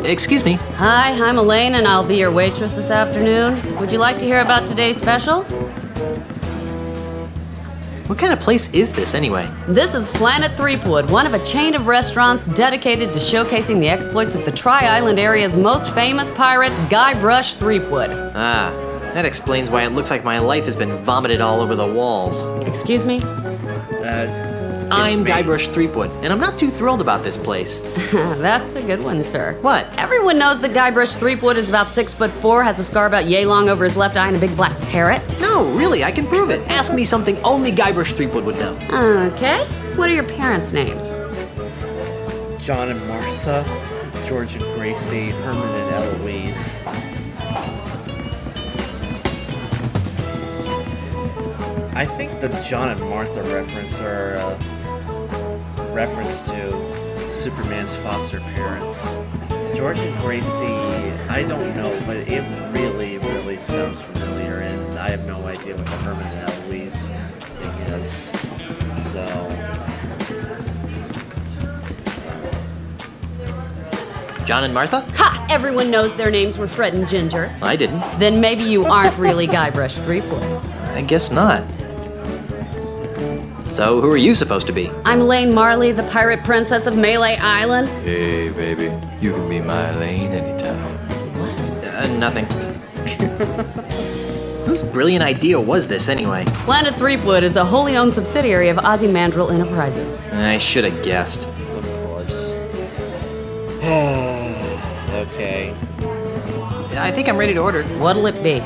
excuse me. Hi, I'm Elaine, and I'll be your waitress this afternoon. Would you like to hear about today's special? What kind of place is this, anyway? This is Planet Threepwood, one of a chain of restaurants dedicated to showcasing the exploits of the Tri-Island area's most famous pirate, Guybrush Threepwood. Ah, that explains why it looks like my life has been vomited all over the walls. Excuse me? I'm Guybrush Threepwood, and I'm not too thrilled about this place. That's a good one, sir. What? Everyone knows that Guybrush Threepwood is about 6'4", has a scar about yay long over his left eye, and a big black parrot. No, really, I can prove it. Ask me something only Guybrush Threepwood would know. Okay. What are your parents' names? John and Martha, George and Gracie, Herman and Eloise. I think the John and Martha reference are a reference to Superman's foster parents. George and Gracie, I don't know, but it really, really sounds familiar, and I have no idea what the Herman and Eloise thing is. So... John and Martha? Ha! Everyone knows their names were Fred and Ginger. I didn't. Then maybe you aren't really Guybrush Threepwood. I guess not. So, who are you supposed to be? I'm Elaine Marley, the pirate princess of Melee Island. Hey, baby, you can be my Elaine anytime. Nothing. Whose brilliant idea was this, anyway? Planet Threepwood is a wholly owned subsidiary of Ozymandias Enterprises. I should have guessed. Of course. Okay. I think I'm ready to order. What'll it be?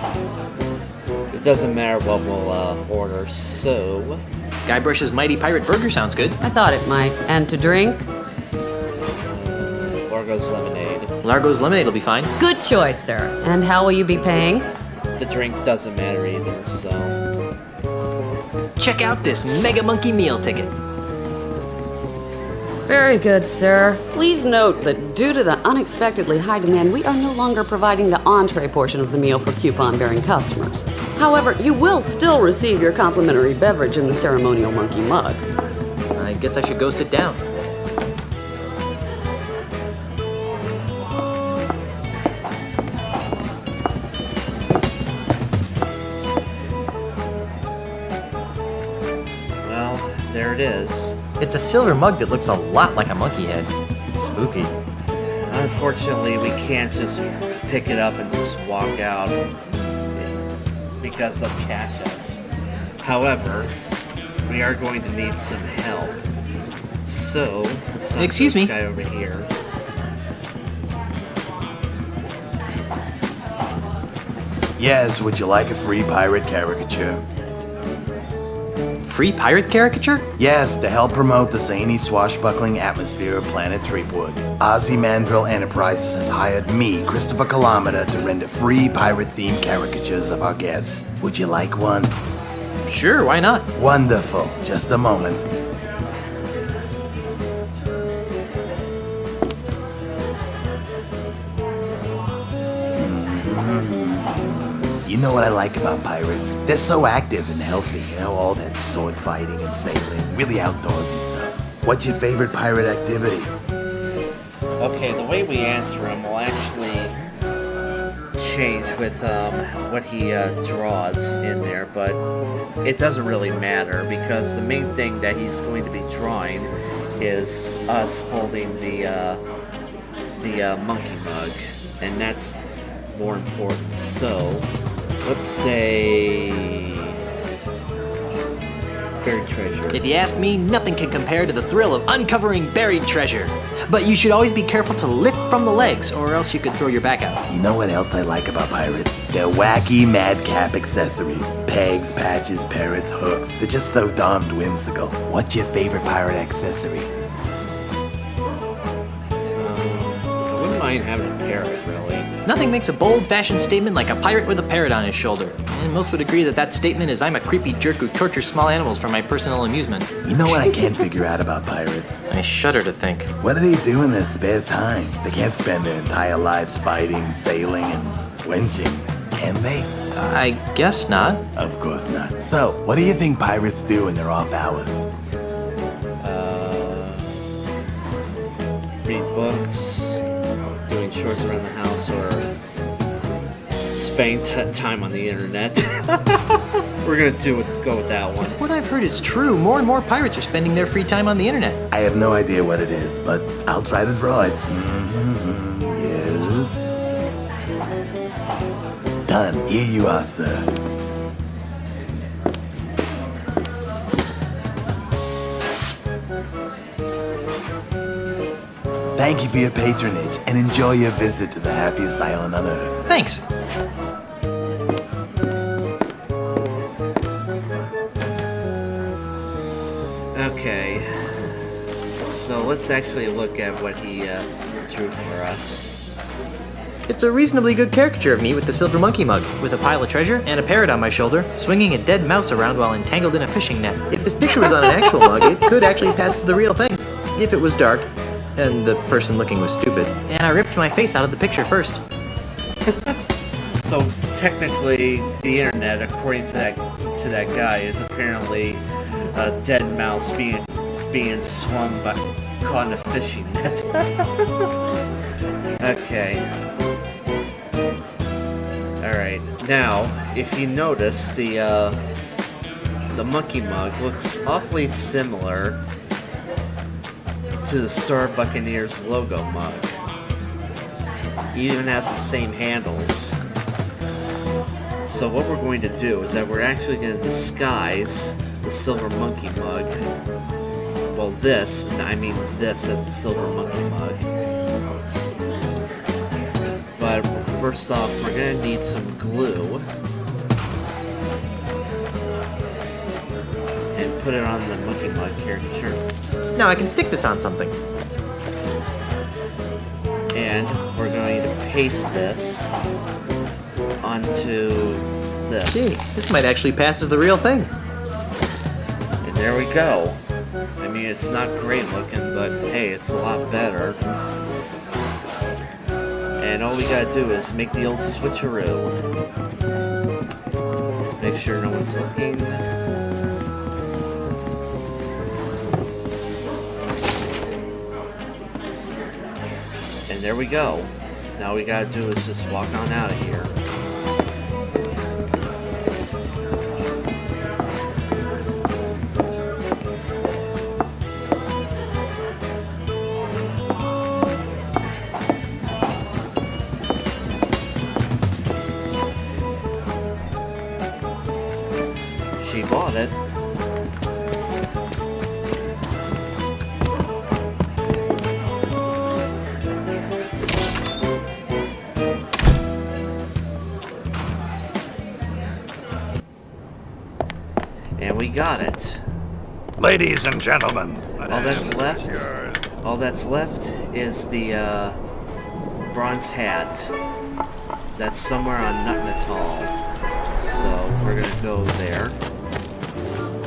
It doesn't matter what we'll order, so... Guybrush's Mighty Pirate Burger sounds good. I thought it might. And to drink? Largo's Lemonade. Largo's Lemonade will be fine. Good choice, sir. And how will you be paying? The drink doesn't matter either, so... Check out this Mega Monkey meal ticket. Very good, sir. Please note that due to the unexpectedly high demand, we are no longer providing the entree portion of the meal for coupon-bearing customers. However, you will still receive your complimentary beverage in the ceremonial monkey mug. I guess I should go sit down. Well, there it is. It's a silver mug that looks a lot like a monkey head. Spooky. Unfortunately, we can't just pick it up and just walk out because they'll catch us. However, we are going to need some help. So, let's send Excuse this me. guy over here. Yes, would you like a free pirate caricature? Free pirate caricature? Yes, to help promote the zany, swashbuckling atmosphere of Planet Threepwood, Ozymandias Enterprises has hired me, Christopher Kilometer, to render free pirate-themed caricatures of our guests. Would you like one? Sure, why not? Wonderful. Just a moment. You know what I like about pirates? They're so active and healthy, all that sword fighting and sailing, really outdoorsy stuff. What's your favorite pirate activity? Okay, the way we answer him will actually change with what he draws in there, but it doesn't really matter because the main thing that he's going to be drawing is us holding the monkey mug, and that's more important. So, let's say buried treasure. If you ask me, nothing can compare to the thrill of uncovering buried treasure. But you should always be careful to lift from the legs, or else you could throw your back out. You know what else I like about pirates? Their wacky madcap accessories. Pegs, patches, parrots, hooks. They're just so darned whimsical. What's your favorite pirate accessory? I wouldn't mind having a parrot, really. Nothing makes a bold-fashioned statement like a pirate with a parrot on his shoulder. And most would agree that that statement is I'm a creepy jerk who tortures small animals for my personal amusement. You know what I can't figure out about pirates? I shudder to think. What do they do in their spare time? They can't spend their entire lives fighting, sailing, and wenching, can they? I guess not. Of course not. So, what do you think pirates do in their off hours? Read books, doing chores around the house or spending time on the internet. We're gonna go with that one. What I've heard is true. More and more pirates are spending their free time on the internet. I have no idea what it is, but outside is right. Mm-hmm. Yes. Done. Here you are, sir. Thank you for your patronage, and enjoy your visit to the happiest island on Earth. Thanks. Okay, so let's actually look at what he drew for us. It's a reasonably good caricature of me with the silver monkey mug, with a pile of treasure and a parrot on my shoulder, swinging a dead mouse around while entangled in a fishing net. If this picture was on an actual mug, it could actually pass as the real thing. If it was dark, and the person looking was stupid, and I ripped my face out of the picture first. So technically, the internet, according to that guy, is apparently a dead mouse being swung by caught in a fishing net. Okay. Alright, now, if you notice, the monkey mug looks awfully similar to the Star Buccaneers logo mug. It even has the same handles. So what we're going to do is that we're actually going to disguise the silver monkey mug. Well, this as the silver monkey mug. But first off, we're going to need some glue. And put it on the monkey mug caricature. Now I can stick this on something. And we're going to paste this onto this. Gee, this might actually pass as the real thing. And there we go. I mean, it's not great looking, but hey, it's a lot better. And all we gotta do is make the old switcheroo. Make sure no one's looking. And there we go. Now all we gotta do is just walk on out of here. She bought it. And we got it. Ladies and gentlemen, All that's left is the bronze hat. That's somewhere on Nut Natal. So we're gonna go there.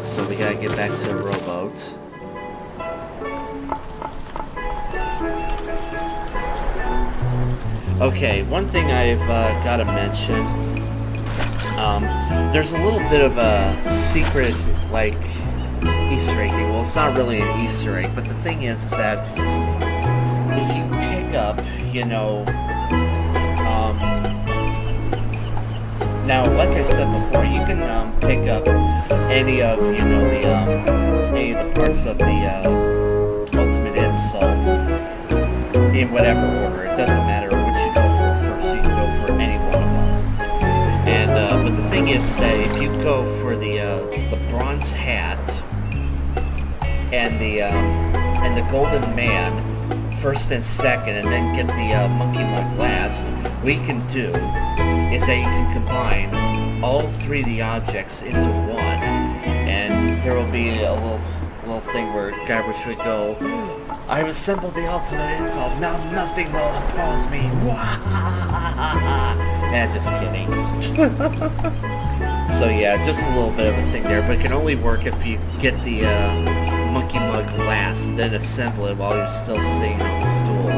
So we gotta get back to the rowboat. Okay, one thing I've gotta mention. There's a little bit of a secret, like, Easter egg thing. Well, it's not really an Easter egg, but the thing is that if you pick up, you know, now, like I said before, you can pick up any of, you know, any of the parts of the Ultimate Insult in whatever order. It doesn't matter which you go for first. You can go for any one of them. And but the thing is that if you go for the bronze hat and the golden man first and second, and then get the monkey mug last, what you can do is that you can combine all three of the objects into one, and there will be a little thing where Guybrush would go, "I've assembled the ultimate insult, now nothing will oppose me." Nah, just kidding. So yeah, just a little bit of a thing there, but it can only work if you get the monkey mug last, and then assemble it while you're still sitting on the stool.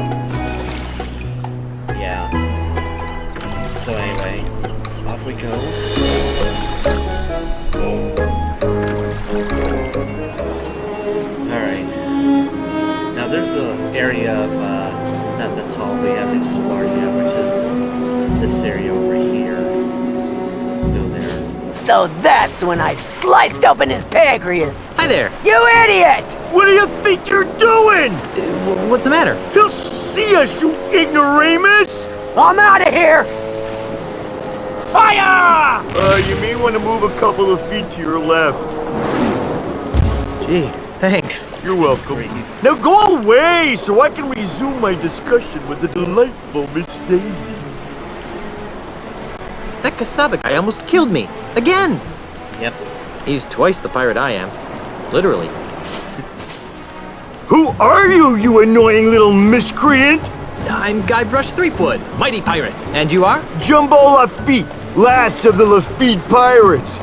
Yeah. So anyway, off we go. Alright. Now there's an area of not that's all. We have Exploria, which is this area over here. So let's go there. So that's when I sliced open his pancreas. Hi there. You idiot! What do you think you're doing? What's the matter? He'll see us, you ignoramus! I'm out of here! Fire! You may want to move a couple of feet to your left. Gee, thanks. You're welcome. Now go away so I can resume my discussion with the delightful Miss Daisy. That Kasaba guy almost killed me. Again! Yep. He's twice the pirate I am. Literally. Who are you, you annoying little miscreant? I'm Guybrush Threepwood, mighty pirate. And you are? Jumbo Lafitte, last of the Lafitte pirates.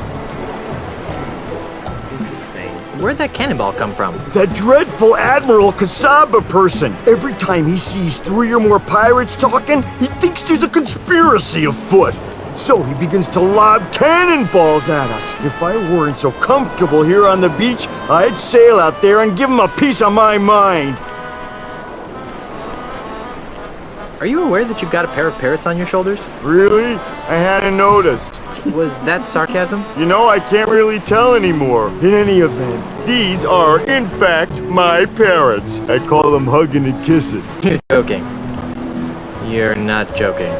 Interesting. Where'd that cannonball come from? That dreadful Admiral Kasaba person. Every time he sees 3 or more pirates talking, he thinks there's a conspiracy afoot. So he begins to lob cannonballs at us. If I weren't so comfortable here on the beach, I'd sail out there and give him a piece of my mind. Are you aware that you've got a pair of parrots on your shoulders? Really? I hadn't noticed. Was that sarcasm? You know, I can't really tell anymore. In any event, these are, in fact, my parrots. I call them hugging and kissing. You're joking. You're not joking.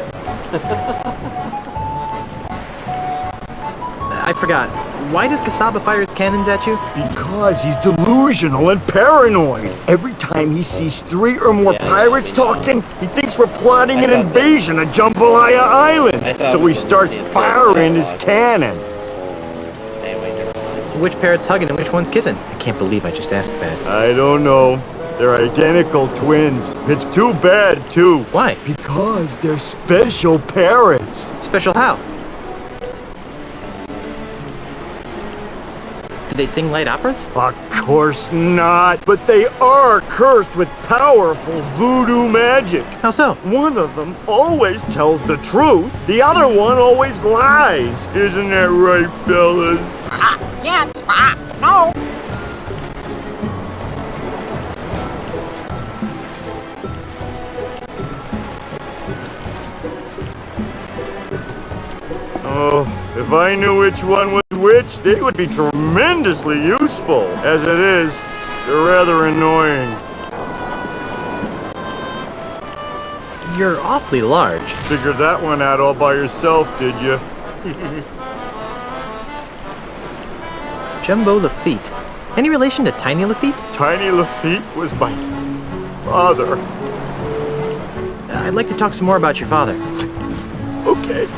I forgot. Why does Kasaba fire his cannons at you? Because he's delusional and paranoid. Every time he sees 3 or more pirates talking, he thinks we're plotting an invasion of Jambalaya Island. So he starts firing his cannon. Anyway, never mind. Which parrot's hugging and which one's kissing? I can't believe I just asked that. I don't know. They're identical twins. It's too bad, too. Why? Because they're special parrots. Special how? Did they sing light operas? Of course not. But they are cursed with powerful voodoo magic. How so? One of them always tells the truth. The other one always lies. Isn't that right, fellas? Yes, no. Oh, if I knew which one was which, they would be tremendously useful. As it is, they're rather annoying. You're awfully large. Figured that one out all by yourself, did you? Jumbo Lafitte. Any relation to Tiny Lafitte? Tiny Lafitte was my father. I'd like to talk some more about your father. Okay.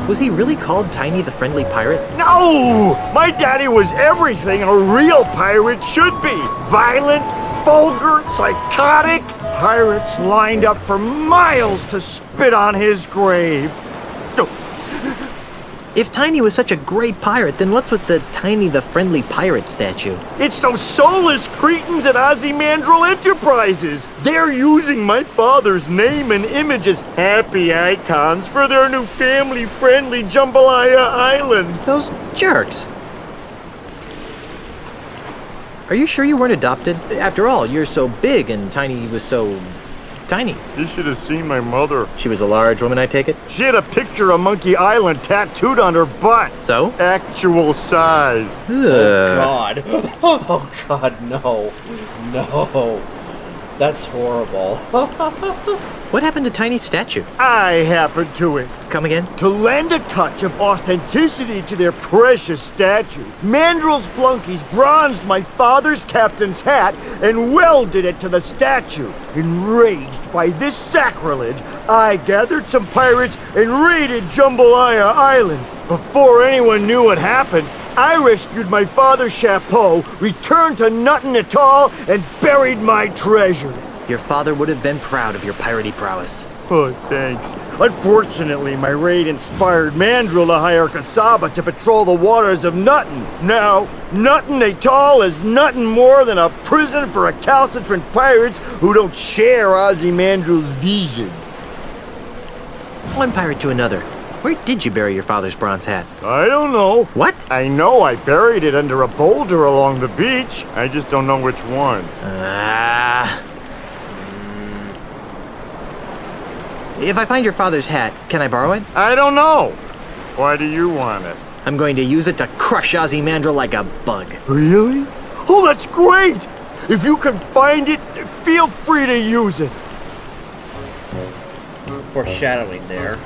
Was he really called Tiny the Friendly Pirate? No! My daddy was everything a real pirate should be. Violent, vulgar, psychotic. Pirates lined up for miles to spit on his grave. If Tiny was such a great pirate, then what's with the Tiny the Friendly Pirate statue? It's those soulless cretins at Ozymandial Enterprises. They're using my father's name and image as happy icons for their new family-friendly Jambalaya Island. Those jerks. Are you sure you weren't adopted? After all, you're so big and Tiny was so tiny. You should have seen my mother. She was a large woman, I take it? She had a picture of Monkey Island tattooed on her butt. So? Actual size. Oh God. Oh God, no. No. That's horrible. What happened to Tiny's statue? I happened to it. Come again? To lend a touch of authenticity to their precious statue, Mandrill's flunkies bronzed my father's captain's hat and welded it to the statue. Enraged by this sacrilege, I gathered some pirates and raided Jambalaya Island. Before anyone knew what happened, I rescued my father's chapeau, returned to Nuttin Atoll, and buried my treasure. Your father would have been proud of your piratey prowess. Oh, thanks. Unfortunately, my raid inspired Mandrill to hire Kasaba to patrol the waters of Nuttin. Now, Nuttin Atoll is nothing more than a prison for recalcitrant pirates who don't share Ozymandial's vision. One pirate to another. Where did you bury your father's bronze hat? I don't know. What? I know I buried it under a boulder along the beach. I just don't know which one. If I find your father's hat, can I borrow it? I don't know. Why do you want it? I'm going to use it to crush Ozymandias like a bug. Really? Oh, that's great! If you can find it, feel free to use it. Foreshadowing there.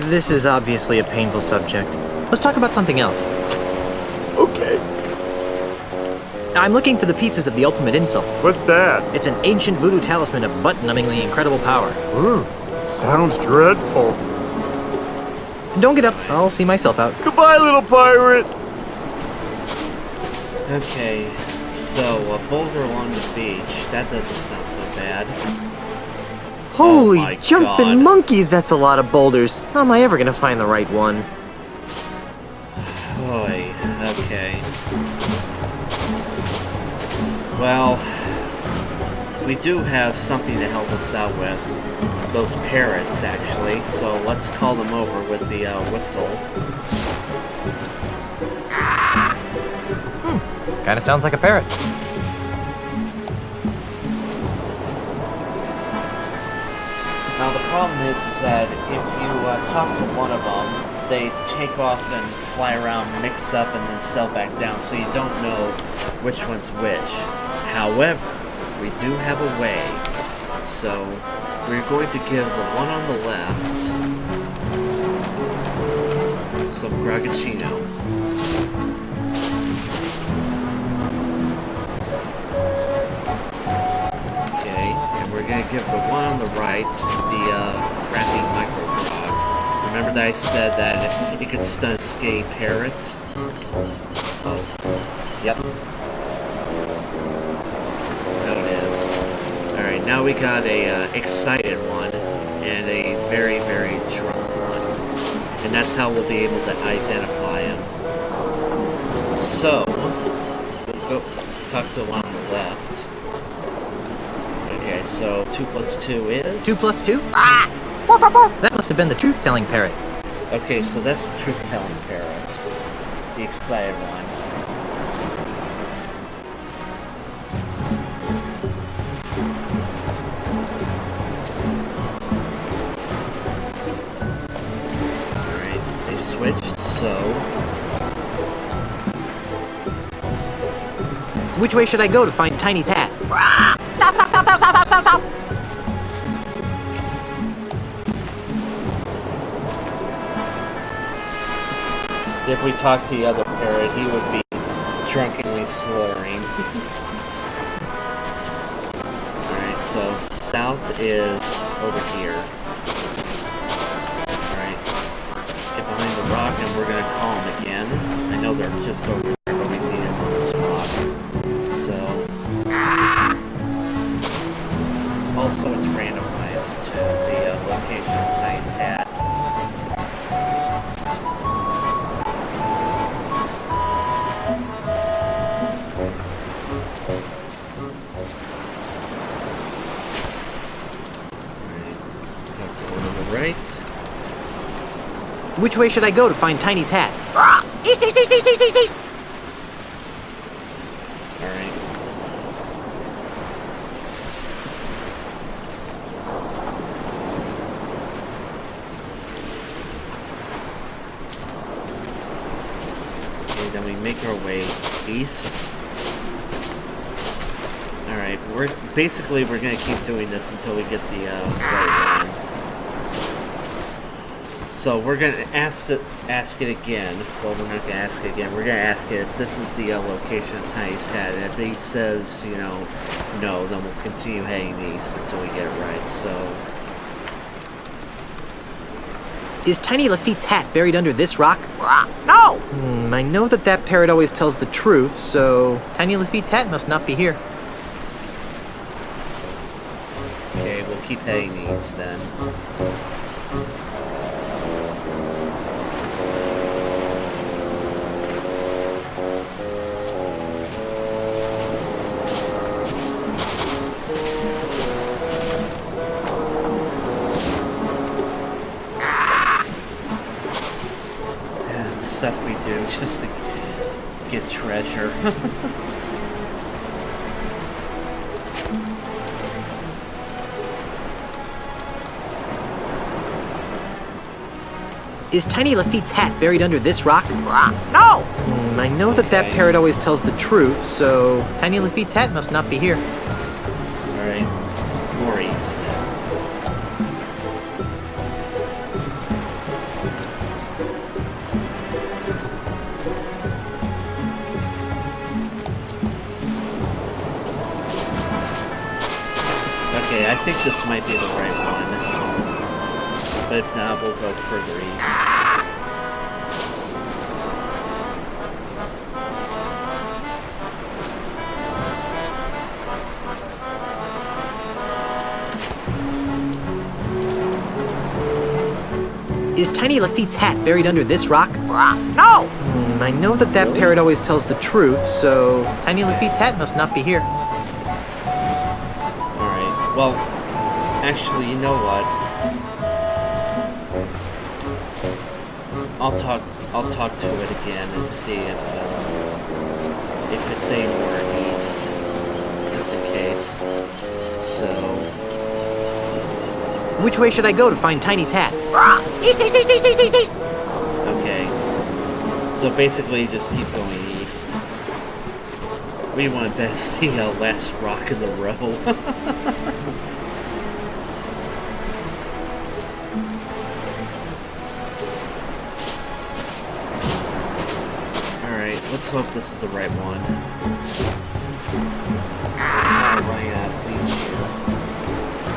This is obviously a painful subject. Let's talk about something else. Okay. I'm looking for the pieces of the ultimate insult. What's that? It's an ancient voodoo talisman of butt-numbingly incredible power. Sounds dreadful. Don't get up. I'll see myself out. Goodbye, little pirate. Okay, so a boulder along the beach. That doesn't sound so bad. Holy my jumping God. monkeys, that's a lot of boulders. How am I ever gonna find the right one? Boy, okay. Well, we do have something to help us out with. Those parrots, actually. So let's call them over with the whistle. Kinda sounds like a parrot. Now the problem is that if you talk to one of them, they take off and fly around, mix up, and then settle back down, so you don't know which one's which. However, we do have a way. So we're going to give the one on the left some Gragaccino. Okay, and we're going to give the one on the right the crappy Micro Grog. Remember that I said that it could stun escape parrots? Oh, yep. Alright, now we got a excited one and a very, very drunk one. And that's how we'll be able to identify him. So, we'll go talk to the one on the left. Okay, so 2 plus 2 is? 2 plus 2? That must have been the truth-telling parrot. Okay, so that's the truth-telling parrot. The excited one. Switched, so... Which way should I go to find Tiny's hat? Stop, stop, stop, stop, stop, stop, stop! If we talk to the other parrot, he would be drunkenly slurring. Alright, so south is over here. Behind the rock, and we're gonna call them again. I know they're just over there, but we need them on the spot. So, also it's randomized to the location of Tiny's hat. Alright, talk to one on the right. Which way should I go to find Tiny's hat? East, east, east, east, east, east, east! Alright. Okay, then we make our way east. Alright, we're gonna keep doing this until we get the right one. So we're gonna ask it again. Well, we're not gonna ask it again. We're gonna ask it if this is the location of Tiny's hat. And if he says, you know, no, then we'll continue heading east until we get it right. So, Is Tiny Lafitte's hat buried under this rock? No! I know that parrot always tells the truth, so Tiny Lafitte's hat must not be here. okay, we'll keep heading east then. Stuff we do just to get treasure. Is Tiny Lafitte's hat buried under this rock? No! I know that parrot always tells the truth, so Tiny Lafitte's hat must not be here. Alright. More east. Okay, I think this might be the right one. But if not, we'll go further east. Is Tiny Lafitte's hat buried under this rock? No! I know that parrot always tells the truth, so Tiny Lafitte's hat must not be here. Alright, well, actually, you know what? I'll talk to it again and see if it's anywhere east, just in case. So, Which way should I go to find Tiny's hat? East, east, east, east, east, east, east! okay. So basically, just keep going east. We want to see a last rock in the row. Alright, let's hope this is the right one. Right at beach here.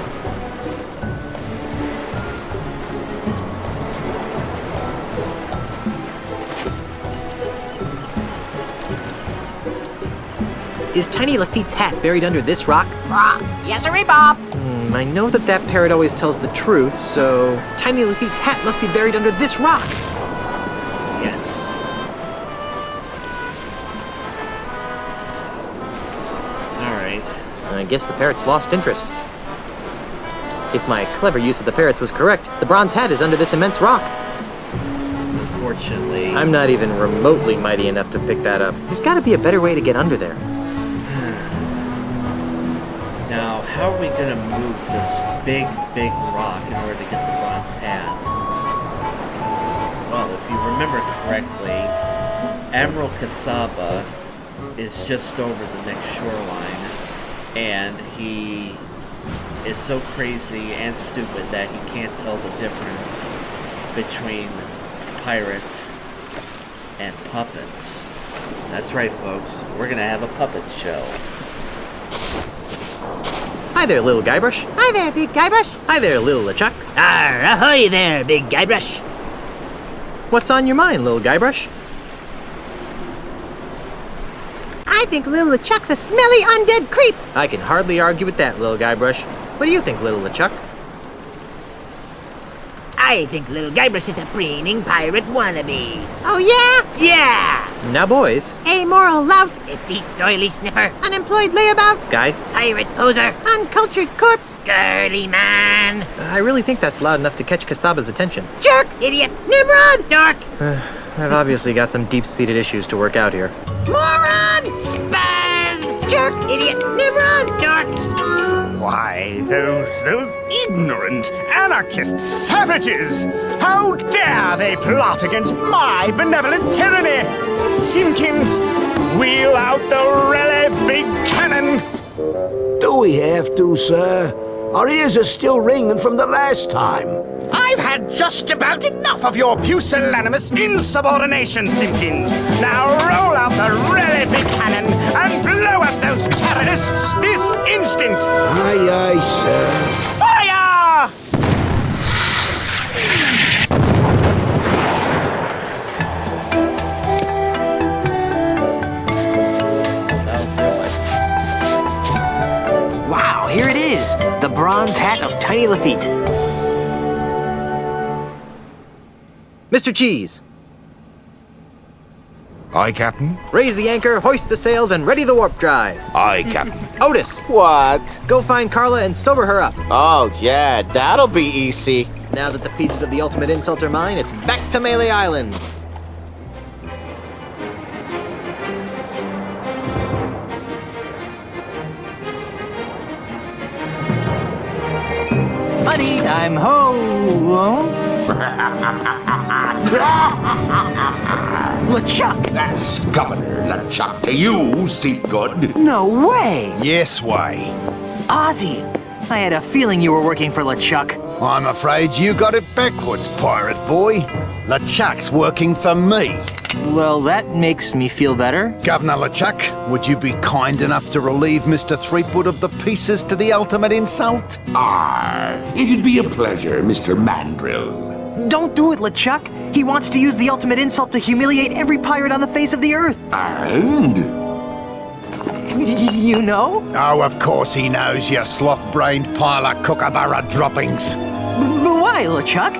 Is Tiny Lafitte's hat buried under this rock? Yes, sirree, Bob! I know that parrot always tells the truth, so Tiny Lafitte's hat must be buried under this rock. Yes. Alright. I guess the parrot's lost interest. If my clever use of the parrots was correct, the bronze hat is under this immense rock. Unfortunately... I'm not even remotely mighty enough to pick that up. There's gotta be a better way to get under there. Now, how are we gonna move this big rock in order to get the bronze hat? Well, if you remember correctly, Admiral Kasaba is just over the next shoreline, and he is so crazy and stupid that he can't tell the difference between pirates and puppets. That's right, folks. We're gonna have a puppet show. Hi there, little Guybrush. Hi there, big Guybrush! Hi there, little LeChuck. Ahoy there, big Guybrush! What's on your mind, little Guybrush? I think little LeChuck's a smelly undead creep! I can hardly argue with that, little Guybrush. What do you think, little LeChuck? I think little Guybrush is a preening pirate wannabe. Oh, yeah? Yeah! Now, boys. Amoral lout, effete doily sniffer, unemployed layabout, Guys, pirate poser, uncultured corpse, girly man, I really think that's loud enough to catch Kasaba's attention. jerk, idiot, Nimrod, dork, I've obviously got some deep-seated issues to work out here. moron, spaz, jerk, idiot, Nimrod, dork. Why, those ignorant anarchist savages! How dare they plot against my benevolent tyranny! Simpkins, wheel out the really big cannon! Do we have to, sir? Our ears are still ringing from the last time. I've had just about enough of your pusillanimous insubordination, Simpkins! Now roll out the really big cannon and blow up those terrorists this instant! Aye, aye, sir. Fire! Wow, here it is! The bronze hat of Tiny Lafitte. Mr. Cheese, Aye, Captain. raise the anchor, hoist the sails, and ready the warp drive. Aye, Captain. Otis, What? go find Carla and sober her up. Oh, yeah, that'll be easy. Now that the pieces of the ultimate insult are mine, it's back to Melee Island. Honey, I'm home. LeChuck! That's Governor LeChuck to you, Seepgood. No way! Yes way. Ozzy! I had a feeling you were working for LeChuck. I'm afraid you got it backwards, pirate boy. LeChuck's working for me. Well, that makes me feel better. Governor LeChuck, would you be kind enough to relieve Mr. Threepwood of the pieces to the ultimate insult? It'd be a pleasure, Mr. Mandrill. Don't do it, LeChuck. He wants to use the ultimate insult to humiliate every pirate on the face of the earth. And? You know? Oh, of course he knows, you sloth-brained pile of kookaburra droppings. But why, LeChuck?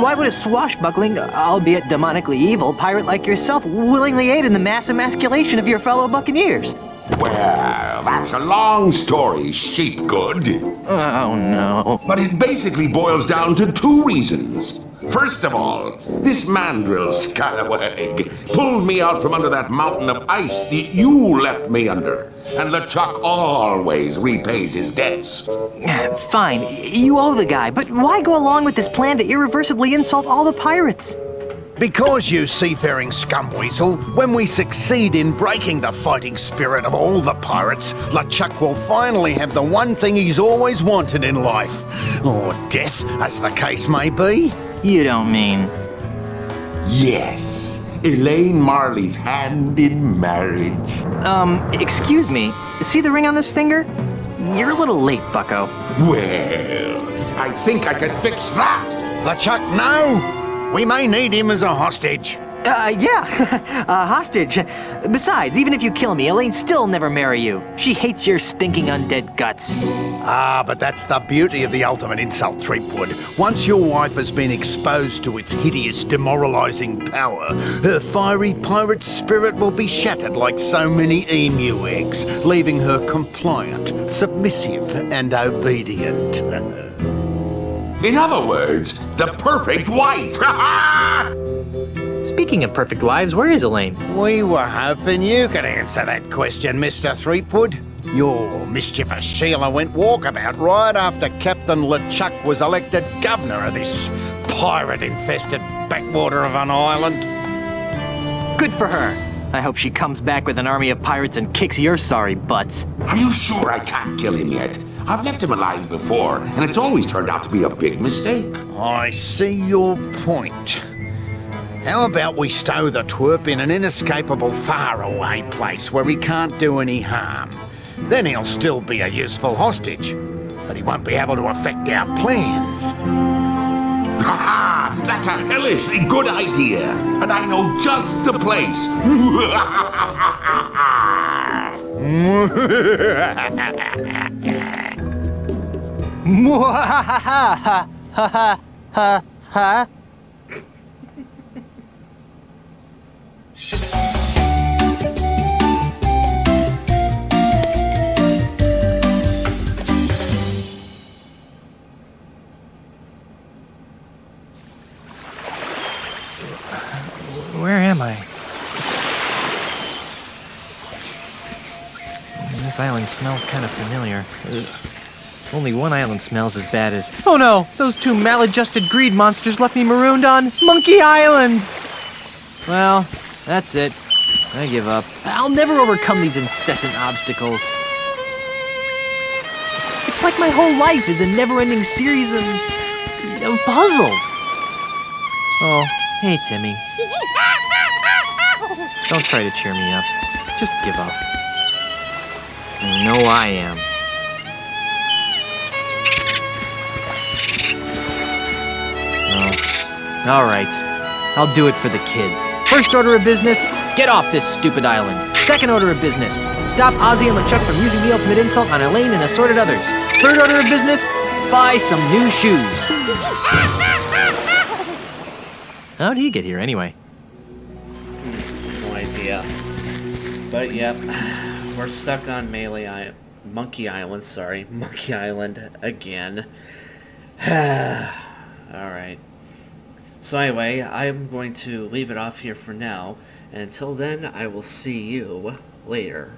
Why would a swashbuckling, albeit demonically evil, pirate like yourself willingly aid in the mass emasculation of your fellow buccaneers? Well, that's a long story, Sheepgood. Oh, no. But it basically boils down to two reasons. First of all, this mandrill scalawag pulled me out from under that mountain of ice that you left me under. And LeChuck always repays his debts. Fine, you owe the guy, but why go along with this plan to irreversibly insult all the pirates? Because, you seafaring scumweasel, when we succeed in breaking the fighting spirit of all the pirates, LeChuck will finally have the one thing he's always wanted in life. Or death, as the case may be. You don't mean... Yes, Elaine Marley's hand in marriage. Excuse me. See the ring on this finger? You're a little late, bucko. Well, I think I can fix that. LeChuck, no! We may need him as a hostage. Yeah, a hostage. Besides, even if you kill me, Elaine still never marry you. She hates your stinking undead guts. But that's the beauty of the ultimate insult, Threepwood. Once your wife has been exposed to its hideous, demoralizing power, her fiery pirate spirit will be shattered like so many emu eggs, leaving her compliant, submissive, and obedient. In other words, the perfect wife. Speaking of perfect wives, where is Elaine? We were hoping you could answer that question, Mr. Threepwood. Your mischievous Sheila went walkabout right after Captain LeChuck was elected governor of this pirate-infested backwater of an island. Good for her. I hope she comes back with an army of pirates and kicks your sorry butts. Are you sure I can't kill him yet? I've left him alive before, and it's always turned out to be a big mistake. I see your point. How about we stow the twerp in an inescapable faraway place where he can't do any harm? Then he'll still be a useful hostage, but he won't be able to affect our plans. Ha ha! That's a hellishly good idea, and I know just the place. Ha. Where am I? This island smells kind of familiar. Ugh. Only one island smells as bad as... Oh no! Those two maladjusted greed monsters left me marooned on Monkey Island! Well, that's it. I give up. I'll never overcome these incessant obstacles. It's like my whole life is a never-ending series of puzzles. Oh, hey, Timmy. Don't try to cheer me up. Just give up. You know I am. Oh. All right. I'll do it for the kids. First order of business, get off this stupid island. Second order of business, stop Ozzy and LeChuck from using the ultimate insult on Elaine and assorted others. Third order of business, buy some new shoes. How did he get here anyway? No idea. But yep, we're stuck on Monkey Island again. Alright. So anyway, I'm going to leave it off here for now. And until then, I will see you later.